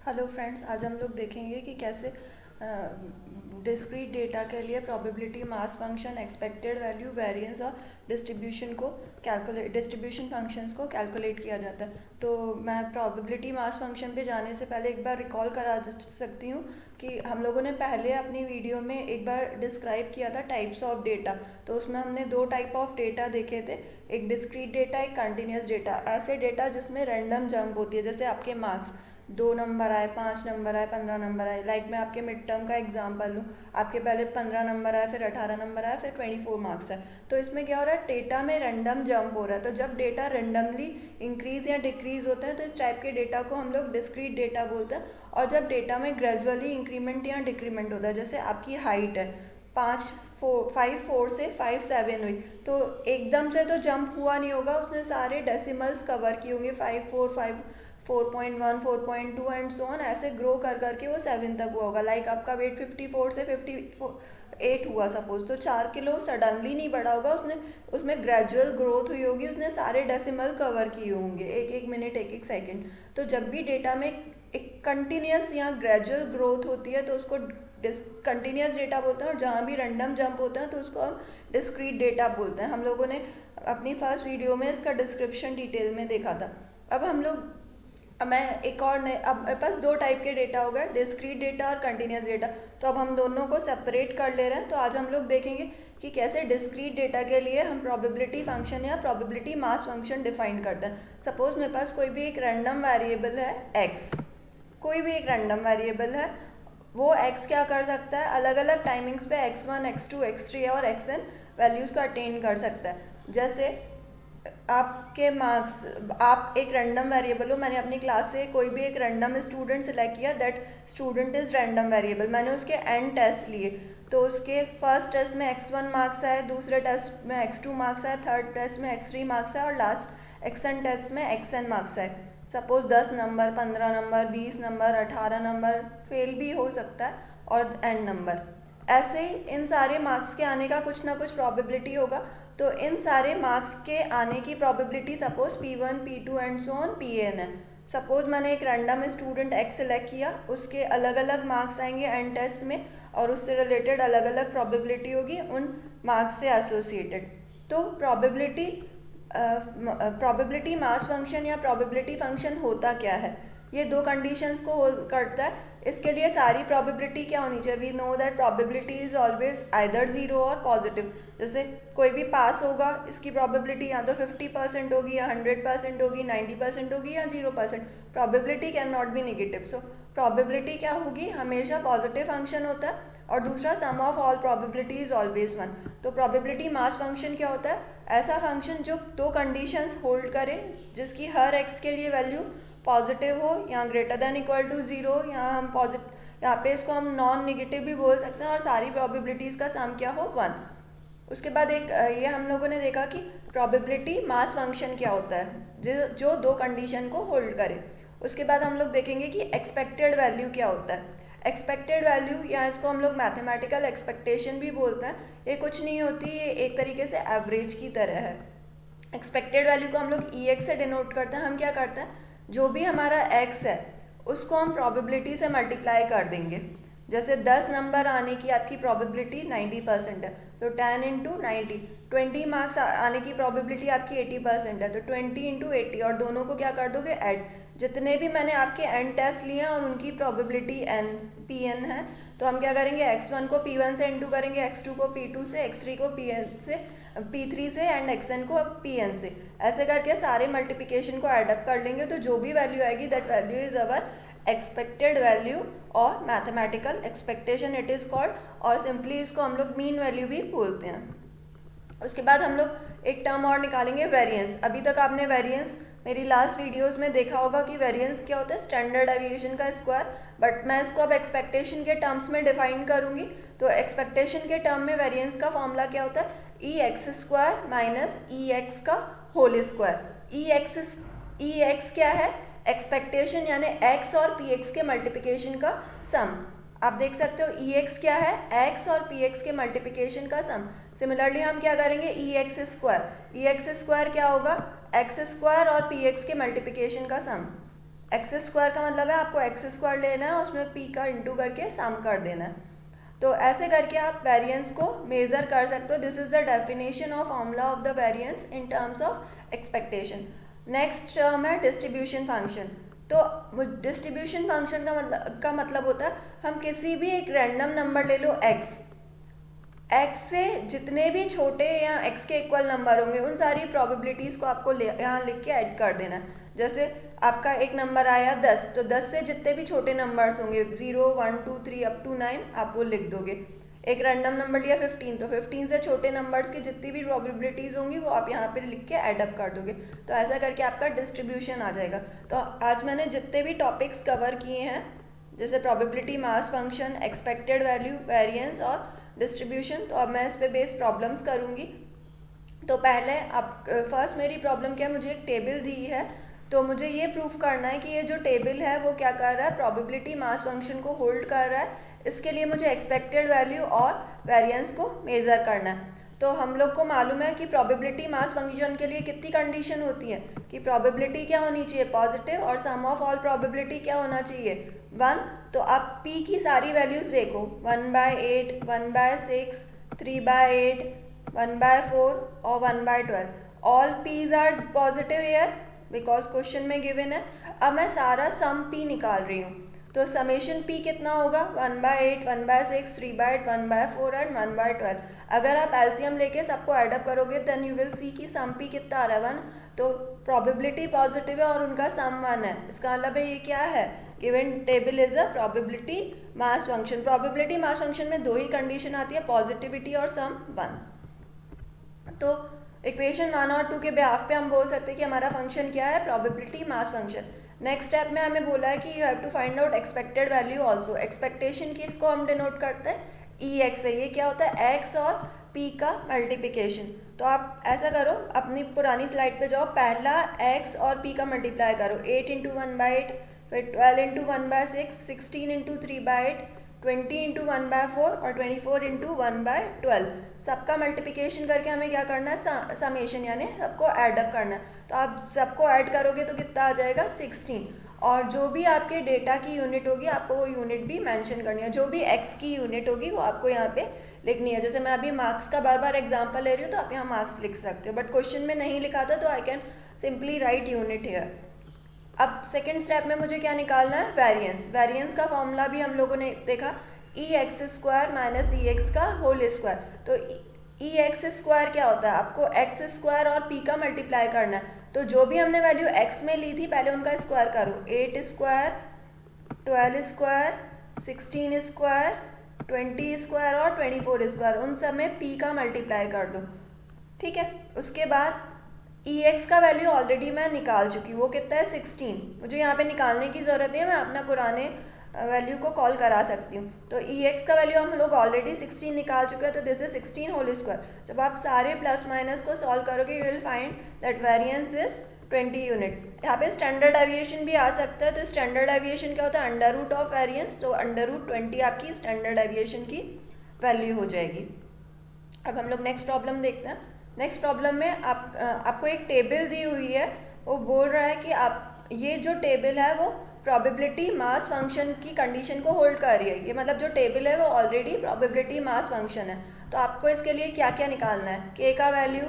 Hello friends, आज हम लोग देखेंगे कि कैसे डिस्क्रीट डेटा के लिए probability mass function, expected value, variance और डिस्ट्रीब्यूशन फंक्शंस को कैलकुलेट किया जाता है। तो मैं प्रोबेबिलिटी मास फंक्शन पे जाने से पहले एक बार रिकॉल करा सकती हूँ कि हम लोगों ने पहले अपनी वीडियो में एक बार डिस्क्राइब किया था टाइप्स ऑफ डेटा। तो उसमें हमने दो टाइप ऑफ डेटा देखे थे, एक डिस्क्रीट डेटा, एक कंटिन्यूस डेटा। ऐसे डेटा जिसमें रैंडम जंप होती है, जैसे आपके मार्क्स 2 नंबर आए, 5 नंबर आए, 15 नंबर आए। लाइक मैं आपके मिड टर्म का एग्जाम्पल लूँ, आपके पहले 15 नंबर आए, फिर 18 नंबर आए, फिर 24 मार्क्स है। तो इसमें क्या हो रहा है, डेटा में रैंडम जंप हो रहा है। तो जब डेटा रैंडमली इंक्रीज या डिक्रीज होता है तो इस टाइप के डेटा को हम लोग डिस्क्रीट डेटा बोलते हैं। और जब डेटा में ग्रेजुअली इंक्रीमेंट या डिक्रीमेंट होता है, जैसे आपकी हाइट है 5 4 से 5 7 हुई, तो एकदम से तो जंप हुआ नहीं होगा, उसने सारे डेसिमल्स कवर किए होंगे, 5 4 5 4.1 4.2 एंड सो ऑन, ऐसे ग्रो कर करके वो 7 तक हुआ होगा। लाइक आपका वेट 54 से 58 हुआ सपोज, तो 4 किलो सडनली नहीं बढ़ा होगा, उसने उसमें ग्रेजुअल ग्रोथ हुई होगी, उसने सारे डेसिमल कवर किए होंगे, एक एक मिनट, एक एक सेकेंड। तो जब भी डेटा में एक कंटिन्यूस या ग्रेजुअल ग्रोथ होती है तो उसको कंटिन्यूस डेटा बोलते हैं। और जहाँ भी रैंडम जंप होता है तो उसको हम डिस्क्रीट डेटा बोलते हैं। हम लोगों ने अपनी फर्स्ट वीडियो में इसका डिस्क्रिप्शन डिटेल में देखा था। अब मैं एक और नए, अब मेरे पास दो टाइप के डेटा हो गए, डिस्क्रीट डेटा और कंटिन्यूस डेटा। तो अब हम दोनों को सेपरेट कर ले रहे हैं। तो आज हम लोग देखेंगे कि कैसे डिस्क्रीट डेटा के लिए हम प्रोबेबिलिटी फंक्शन या प्रोबेबिलिटी मास फंक्शन डिफाइन करते हैं। सपोज मेरे पास कोई भी एक रैंडम वेरिएबल है एक्स, कोई भी एक रैंडम वेरिएबल है, वो x क्या कर सकता है, अलग अलग टाइमिंग्स पे x1 x2 x3 और xn वैल्यूज़ को अटेन कर सकता है। जैसे आपके मार्क्स, आप एक रैंडम वेरिएबल हो, मैंने अपनी क्लास से कोई भी एक रैंडम स्टूडेंट सेलेक्ट किया, that student is random variable. मैंने उसके n टेस्ट लिए, तो उसके फर्स्ट टेस्ट में x1 मार्क्स आए, दूसरे टेस्ट में x2 मार्क्स आए, थर्ड टेस्ट में x3 मार्क्स आए और लास्ट xn टेस्ट में xn मार्क्स आए। Suppose 10 number, 15 number, 20 number, 18 number, fail भी हो सकता है, और n नंबर। ऐसे ही इन सारे मार्क्स के आने का कुछ ना कुछ प्रोबेबिलिटी होगा। तो इन सारे मार्क्स के आने की probability suppose P1 P2 and so on Pn है। सपोज मैंने एक रैंडम स्टूडेंट x सेलेक्ट किया, उसके अलग अलग मार्क्स आएंगे n टेस्ट में, और उससे रिलेटेड अलग अलग प्रोबेबिलिटी होगी उन मार्क्स से एसोसिएटेड। तो प्रोबेबिलिटी मास फंक्शन या प्रोबेबिलिटी फंक्शन होता क्या है, ये दो कंडीशंस को होल्ड करता है। इसके लिए सारी प्रोबेबिलिटी क्या होनी चाहिए, we know that probability is always either zero और पॉजिटिव। जैसे कोई भी पास होगा, इसकी प्रोबेबिलिटी या तो 50% होगी, या 100% होगी, 90% होगी, या 0%। Probability can not be negative. So probability क्या होगी, हमेशा पॉजिटिव फंक्शन होता है। और दूसरा, sum of all probability is always 1। तो प्रोबेबिलिटी मास फंक्शन क्या होता है, ऐसा फंक्शन जो दो कंडीशंस होल्ड करे, जिसकी हर x के लिए वैल्यू पॉजिटिव हो या ग्रेटर देन इक्वल टू 0, या हम पॉजिटिव, यहाँ पे इसको हम नॉन निगेटिव भी बोल सकते हैं, और सारी प्रोबेबिलिटीज़ का सम क्या हो, 1। उसके बाद एक ये हम लोगों ने देखा कि प्रोबेबिलिटी मास फंक्शन क्या होता है, जो दो कंडीशन को होल्ड करे। उसके बाद हम लोग देखेंगे कि एक्सपेक्टेड वैल्यू क्या होता है। एक्सपेक्टेड वैल्यू, या इसको हम लोग मैथमेटिकल एक्सपेक्टेशन भी बोलते हैं, ये कुछ नहीं होती, ये एक तरीके से एवरेज की तरह है। एक्सपेक्टेड वैल्यू को हम लोग EX से डिनोट करते हैं। हम क्या करते हैं, जो भी हमारा x है उसको हम प्रोबेबिलिटी से मल्टीप्लाई कर देंगे। जैसे 10 नंबर आने की आपकी प्रोबेबिलिटी 90% है, तो 10 इंटू 90। 20 मार्क्स आने की प्रोबेबिलिटी आपकी 80% है, तो 20 इंटू 80, और दोनों को क्या कर दोगे, ऐड। जितने भी मैंने आपके n टेस्ट लिए हैं और उनकी प्रोबेबिलिटी Pn है, तो हम क्या करेंगे, x1 को P1 से इंटू करेंगे, x2 को P2 से, x3 को P3 से एंड xn को Pn से। ऐसे करके सारे मल्टीप्लिकेशन को एडअप कर लेंगे, तो जो भी वैल्यू आएगी, that value is our expected value और mathematical expectation it is called, और सिंपली इसको हम लोग मीन वैल्यू भी बोलते हैं। उसके बाद हम लोग एक टर्म और निकालेंगे, वेरिएंस। अभी तक आपने वेरिएंस मेरी लास्ट वीडियोस में देखा होगा कि वेरिएंस क्या होता है, स्टैंडर्ड डेविएशन का स्क्वायर। बट मैं इसको अब एक्सपेक्टेशन के टर्म्स में डिफाइन करूंगी। तो एक्सपेक्टेशन के टर्म में वेरिएंस का फॉर्मूला क्या होता है, EX² माइनस EX का होल स्क्वायर। EX क्या है, एक्सपेक्टेशन यानी x और px के मल्टीप्लिकेशन का सम। आप देख सकते हो EX क्या है, x और px के मल्टीप्लिकेशन का सम। सिमिलरली हम क्या करेंगे, EX² क्या होगा, x² और px के मल्टीप्लिकेशन का सम। एक्स स्क्वायर का मतलब है आपको एक्स स्क्वायर लेना है, उसमें पी का इंटू करके सम कर देना है। तो ऐसे करके आप वेरिएंस को मेज़र कर सकते हो। This is the definition of formula of the variance in terms of expectation. Next term है डिस्ट्रीब्यूशन फंक्शन। तो डिस्ट्रीब्यूशन फंक्शन का मतलब होता है हम किसी भी एक रैंडम नंबर ले लो एक्स से जितने भी छोटे या एक्स के इक्वल नंबर होंगे उन सारी प्रोबेबिलिटीज़ को आपको यहाँ लिख के ऐड कर देना है। जैसे आपका एक नंबर आया 10, तो 10 से जितने भी छोटे नंबर्स होंगे 0, 1, 2, 3 अप टू 9 आप वो लिख दोगे। एक रैंडम नंबर लिया 15, तो 15 से छोटे नंबर्स की जितनी भी प्रोबेबिलिटीज़ होंगी वो आप यहाँ पे लिख के ऐड अप कर दोगे। तो ऐसा करके आपका डिस्ट्रीब्यूशन आ जाएगा। तो आज मैंने जितने भी टॉपिक्स कवर किए हैं जैसे probability, mass function, expected value, variance और डिस्ट्रीब्यूशन, तो अब मैं इस पे बेस्ड प्रॉब्लम्स करूँगी। तो पहले आप फर्स्ट मेरी प्रॉब्लम क्या है, मुझे एक टेबल दी है, तो मुझे ये प्रूफ करना है कि ये जो टेबल है वो क्या कर रहा है, प्रोबेबिलिटी मास फंक्शन को होल्ड कर रहा है। इसके लिए मुझे एक्सपेक्टेड वैल्यू और वेरिएंस को मेज़र करना है। तो हम लोग को मालूम है कि प्रोबेबिलिटी मास फंक्शन के लिए कितनी कंडीशन होती है कि प्रोबेबिलिटी क्या होनी चाहिए, पॉजिटिव, और सम ऑफ ऑल प्रोबेबिलिटी क्या होना चाहिए, 1। तो आप p की सारी वैल्यूज़ देखो, 1/8, 1/6, 3/8, 1/4 और 1/12। All p's are positive here because question में गिवन है। अब मैं सारा सम p निकाल रही हूँ, तो समेशन p कितना होगा, 1/8, 1/6, 3/8, 1/4 एंड 1/12। अगर आप एलसीएम लेके सबको एडअप करोगे देन यू विल सी कि सम p कितना आ रहा है, 1। तो प्रोबेबिलिटी पॉजिटिव है और उनका सम 1 है। इसका मतलब है ये क्या है, given table is a probability mass function. Probability mass function में दो ही कंडीशन आती है, पॉजिटिविटी और सम 1। तो इक्वेशन 1 और 2 के बिहाफ पे हम बोल सकते हैं कि हमारा फंक्शन क्या है, probability mass function. Next step में हमें बोला है कि you have to find out expected value also. Expectation की इसको हम डिनोट करते हैं ई एक्स से। ये क्या होता है, एक्स और पी का मल्टीप्लिकेशन। तो आप ऐसा करो, अपनी पुरानी स्लाइड पे जाओ, पहला एक्स और पी का मल्टीप्लाई करो, 8 इंटू 1/8, फिर 12 इंटू 1/6, 16 इंटू 3/8, 20 इंटू 1/4 और 24 इंटू 1/12। सबका मल्टीप्लिकेशन करके हमें क्या करना है, समेशन यानी सबको ऐडअप करना है। तो आप सबको ऐड करोगे तो कितना आ जाएगा, 16। और जो भी आपके डेटा की यूनिट होगी आपको वो यूनिट भी मेंशन करनी है। जो भी एक्स की यूनिट होगी वो आपको यहाँ पे लिखनी है। जैसे मैं अभी मार्क्स का बार बार एग्जांपल ले रही हूँ तो आप यहाँ मार्क्स लिख सकते हो, बट क्वेश्चन में नहीं लिखा था तो I can simply write unit here. अब सेकेंड स्टेप में मुझे क्या निकालना है, वेरिएंस। वेरिएंस का फॉर्मूला भी हम लोगों ने देखा, ई एक्स स्क्वायर माइनस ई एक्स का होल स्क्वायर। तो ई एक्स स्क्वायर क्या होता है, आपको एक्स स्क्वायर और पी का मल्टीप्लाई करना है। तो जो भी हमने वैल्यू एक्स में ली थी पहले उनका स्क्वायर करो, 8 स्क्वायर, 12 स्क्वायर, 16 स्क्वायर, 20 स्क्वायर और 24 स्क्वायर, उन सब में पी का मल्टीप्लाई कर दो। ठीक है, उसके बाद ई एक्स का वैल्यू ऑलरेडी मैं निकाल चुकी हूँ, वो कितना है, 16। मुझे यहाँ पे निकालने की ज़रूरत नहीं है, मैं अपना पुराने वैल्यू को कॉल करा सकती हूँ। तो ई एक्स का वैल्यू हम लोग ऑलरेडी 16 निकाल चुके हैं, तो दिस इज 16 होल स्क्वायर। जब आप सारे प्लस माइनस को सॉल्व करोगे you will find that variance is 20 unit. यहाँ पे स्टैंडर्ड डेविएशन भी आ सकता है। तो स्टैंडर्ड डेविएशन क्या होता है, अंडर रूट ऑफ वेरिएंस। तो अंडर रूट 20 आपकी स्टैंडर्ड डेविएशन की वैल्यू हो जाएगी। अब हम लोग नेक्स्ट प्रॉब्लम देखते हैं। नेक्स्ट प्रॉब्लम में आपको एक टेबल दी हुई है, वो बोल रहा है कि आप ये जो टेबल है वो प्रोबेबिलिटी मास फंक्शन की कंडीशन को होल्ड कर रही है। ये मतलब जो टेबल है वो ऑलरेडी प्रोबेबिलिटी मास फंक्शन है। तो आपको इसके लिए क्या क्या निकालना है, के का वैल्यू,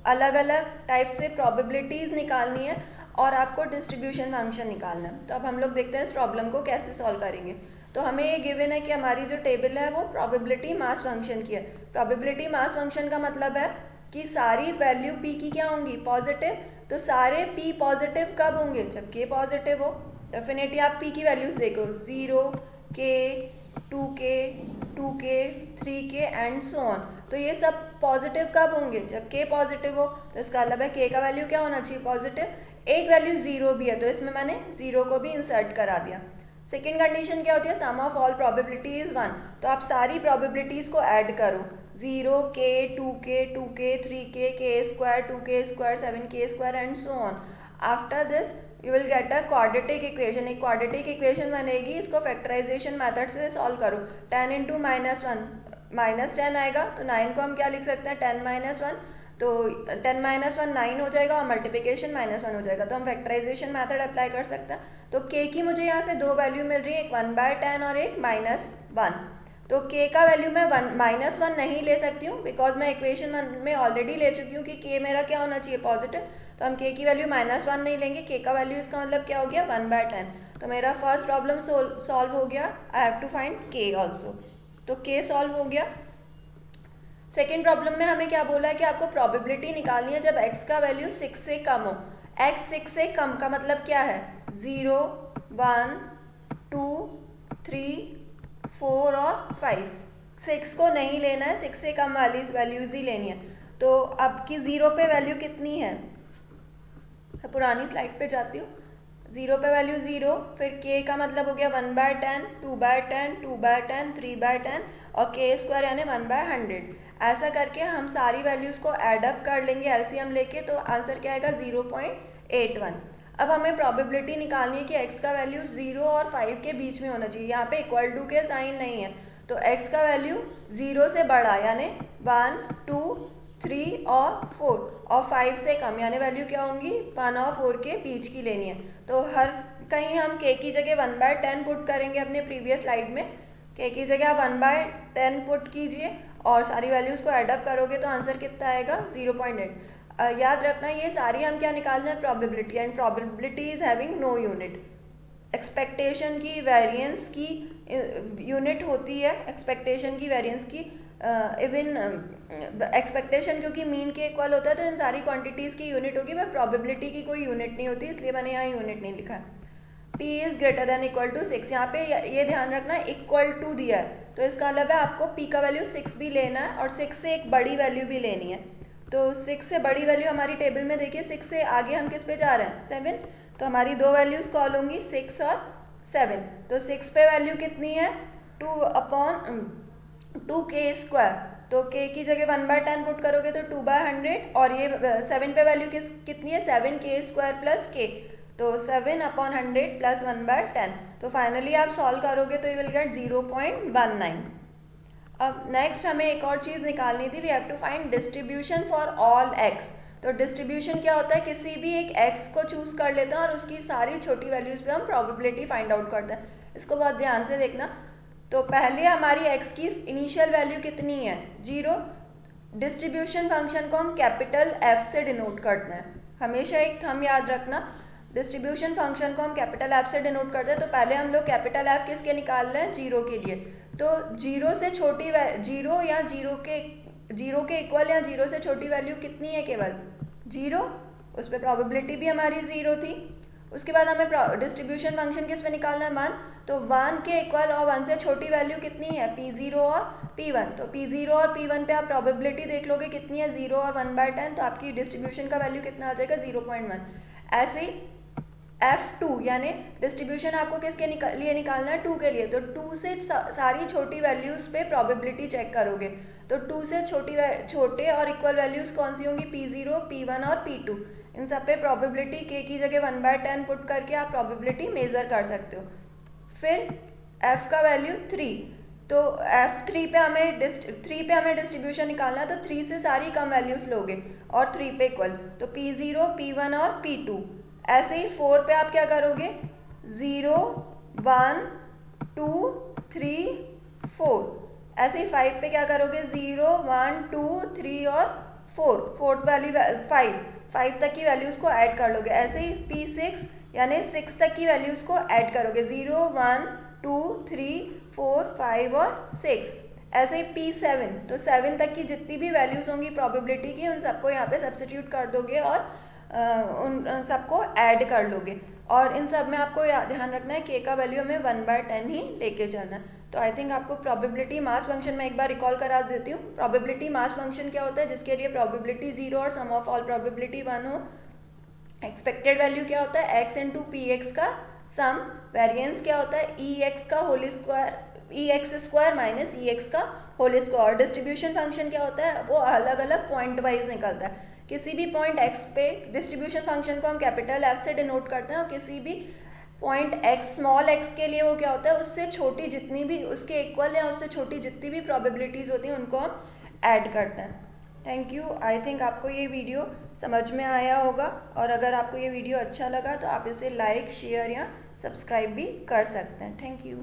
अलग अलग टाइप से प्रोबेबिलिटीज़ निकालनी है और आपको डिस्ट्रीब्यूशन फंक्शन निकालना है। तो अब हम लोग देखते हैं इस प्रॉब्लम को कैसे सॉल्व करेंगे। तो हमें ये गिवन है कि हमारी जो टेबल है वो प्रोबेबिलिटी मास फंक्शन की है। प्रोबेबिलिटी मास फंक्शन का मतलब है कि सारी वैल्यू p की क्या होंगी, पॉजिटिव। तो सारे p पॉजिटिव कब होंगे, जब k पॉजिटिव हो। डेफिनेटली आप p की वैल्यूज देखो, 0, k, 2k, 2k, 3k and so on. तो ये सब पॉजिटिव कब होंगे, जब k पॉजिटिव हो। तो इसका मतलब है k का वैल्यू क्या होना चाहिए, पॉजिटिव। एक वैल्यू 0 भी है तो इसमें मैंने 0 को भी इंसर्ट करा दिया। सेकेंड कंडीशन क्या होती है, सम ऑफ ऑल प्रोबेबिलिटी इज 1। तो आप सारी प्रोबेबिलिटीज़ को ऐड करो, 0k, 2k, 2k, 3k, k square, 2k square, 7k square and so on. After this you will get a quadratic equation. एक क्वाड्रेटिक इक्वेशन बनेगी, इसको फैक्टराइजेशन मेथड से solve करो। 10 इंटू -1 -10 आएगा, तो 9 को हम क्या लिख सकते हैं, 10 - 1। तो 10 माइनस 1 9 हो जाएगा और मल्टीप्लिकेशन -1 हो जाएगा। तो हम फैक्टराइजेशन मेथड अप्लाई कर सकते हैं। तो k की मुझे यहाँ से दो वैल्यू मिल रही है, एक 1/10 और एक -1। तो k का वैल्यू मैं -1 नहीं ले सकती हूँ बिकॉज मैं इक्वेशन 1 में ऑलरेडी ले चुकी हूँ कि k मेरा क्या होना चाहिए, पॉजिटिव। तो हम k की वैल्यू -1 नहीं लेंगे, k का वैल्यू इसका मतलब क्या हो गया 1/10। तो मेरा फर्स्ट प्रॉब्लम सॉल्व हो गया। I have to find k also. तो k सॉल्व हो गया। सेकेंड प्रॉब्लम में हमें क्या बोला है कि आपको प्रोबेबिलिटी निकालनी है जब x का वैल्यू 6 से कम हो। x 6 से कम का मतलब क्या है, 0 1 2 3 4 और 5। 6 को नहीं लेना है, 6 से कम वाली वैल्यूज ही लेनी है। तो अब की 0 पे वैल्यू कितनी है, मैं पुरानी स्लाइड पे जाती हूँ। 0 पे वैल्यू 0, फिर k का मतलब हो गया 1/10 2/10 2/10 3/10 और k² यानी 1/100। ऐसा करके हम सारी वैल्यूज़ को एडअप कर लेंगे एलसीएम लेके, तो आंसर क्या आएगा 0.81। अब हमें प्रोबेबिलिटी निकालनी है कि x का वैल्यू 0 और 5 के बीच में होना चाहिए। यहाँ पे इक्वल टू के साइन नहीं है, तो x का वैल्यू 0 से बड़ा यानी 1 2 3 और 4 और 5 से कम यानी वैल्यू क्या होंगी 1 और 4 के बीच की लेनी है। तो हर कहीं हम k की जगह 1/10 पुट करेंगे अपने प्रीवियस स्लाइड में। k की जगह आप 1/10 पुट कीजिए और सारी वैल्यूज़ को एडअप करोगे तो आंसर कितना आएगा 0.8। याद रखना ये सारी हम क्या निकालना है, probability, and probability is having no unit. Expectation की वेरिएंस की यूनिट होती है, एक्सपेक्टेशन की वेरिएंस की इवन एक्सपेक्टेशन क्योंकि मीन के इक्वल होता है तो इन सारी क्वांटिटीज़ की यूनिट होगी, वह प्रोबेबिलिटी की कोई यूनिट नहीं होती, इसलिए मैंने यहाँ यूनिट नहीं लिखा है। p is greater than equal to 6, यहाँ पे ये ध्यान रखना इक्वल टू दिया है तो इसका मतलब है आपको p का वैल्यू 6 भी लेना है और 6 से एक बड़ी वैल्यू भी लेनी है। तो 6 से बड़ी वैल्यू हमारी टेबल में देखिए, 6 से आगे हम किस पे जा रहे हैं 7, तो हमारी दो वैल्यूज़ कॉल होंगी 6 और 7। तो 6 पे वैल्यू कितनी है 2/2k², तो k की जगह 1/10 पुट करोगे तो 2/100 और ये 7 पे वैल्यू कितनी है 7k² प्लस k, तो 7/100 प्लस 1/10। तो फाइनली आप सॉल्व करोगे तो यू विल गेट 0.19। अब नेक्स्ट हमें एक और चीज़ निकालनी थी, we have to find distribution for all x। तो डिस्ट्रीब्यूशन क्या होता है, किसी भी एक x को चूज़ कर लेते हैं और उसकी सारी छोटी वैल्यूज़ पे हम प्रोबेबिलिटी फाइंड आउट करते हैं। इसको बहुत ध्यान से देखना। तो पहले हमारी x की इनिशियल वैल्यू कितनी है 0। डिस्ट्रीब्यूशन फंक्शन को हम कैपिटल F से डिनोट करते हैं, हमेशा एक थंब याद रखना। डिस्ट्रीब्यूशन फंक्शन को हम कैपिटल F से डिनोट करते हैं, तो पहले हम लोग कैपिटल F किसके निकाल रहे हैं 0 के लिए। तो 0 से छोटी 0 या 0 के इक्वल या 0 से छोटी वैल्यू कितनी है केवल 0, उस पर प्रोबेबिलिटी भी हमारी 0 थी। उसके बाद हमें डिस्ट्रीब्यूशन फंक्शन किस पे निकालना है 1, तो 1 के इक्वल और 1 से छोटी वैल्यू कितनी है P0 और P1। तो P0 और P1 पे आप प्रोबेबिलिटी देख लोगे कितनी है 0 और 1/10, तो आपकी डिस्ट्रीब्यूशन का वैल्यू कितना आ जाएगा 0.1। ऐसे ही F2 यानी डिस्ट्रीब्यूशन आपको किसके लिए निकालना है 2 के लिए, तो 2 से सारी छोटी वैल्यूज़ पे प्रोबेबिलिटी चेक करोगे। तो 2 से छोटे और इक्वल वैल्यूज़ कौन सी होंगी P0 P1 और P2। इन सब पे प्रोबेबिलिटी k की जगह 1/10 पुट करके आप प्रोबेबिलिटी मेज़र कर सकते हो। फिर f का वैल्यू 3, तो F3 पे हमें डिस्ट्रीब्यूशन निकालना है, तो 3 से सारी कम वैल्यूज़ लोगे और 3 पे इक्वल, तो P0 P1 और P2। ऐसे ही 4 पे आप क्या करोगे 0 1 2 3 4। ऐसे ही 5 पे क्या करोगे 0 1 2 3 और 4, फोर्थ वैल्यू 5 तक की वैल्यूज़ को ऐड कर लोगे। ऐसे ही P6 यानी 6 तक की वैल्यूज़ को ऐड करोगे 0 1 2 3 4 5 और 6। ऐसे ही P7, तो 7 तक की जितनी भी वैल्यूज़ होंगी प्रोबेबिलिटी की उन सबको यहाँ पे सब्स्टिट्यूट कर दोगे और उन सबको ऐड कर लोगे। और इन सब में आपको ध्यान रखना है k का वैल्यू हमें 1/10 ही लेके चलना है। तो आई थिंक आपको प्रोबेबिलिटी मास फंक्शन में एक बार रिकॉल करा देती हूँ। प्रोबेबिलिटी मास फंक्शन क्या होता है, जिसके लिए प्रोबेबिलिटी 0 और सम ऑफ ऑल प्रोबेबिलिटी 1 हो। एक्सपेक्टेड वैल्यू क्या होता है x इंटू पी एक्स का सम। वेरिएंस क्या होता है EX का whole square EX² minus EX का होल स्क्वायर। डिस्ट्रीब्यूशन फंक्शन क्या होता है, वो अलग अलग पॉइंट वाइज निकलता है। किसी भी पॉइंट x पे डिस्ट्रीब्यूशन फंक्शन को हम कैपिटल F से डिनोट करते हैं और किसी भी पॉइंट x स्मॉल x के लिए वो क्या होता है, उससे छोटी जितनी भी उसके इक्वल या उससे छोटी जितनी भी प्रोबेबिलिटीज़ होती हैं उनको हम ऐड करते हैं। Thank you. आई थिंक आपको ये वीडियो समझ में आया होगा, और अगर आपको ये वीडियो अच्छा लगा तो आप इसे लाइक, शेयर या सब्सक्राइब भी कर सकते हैं। Thank you.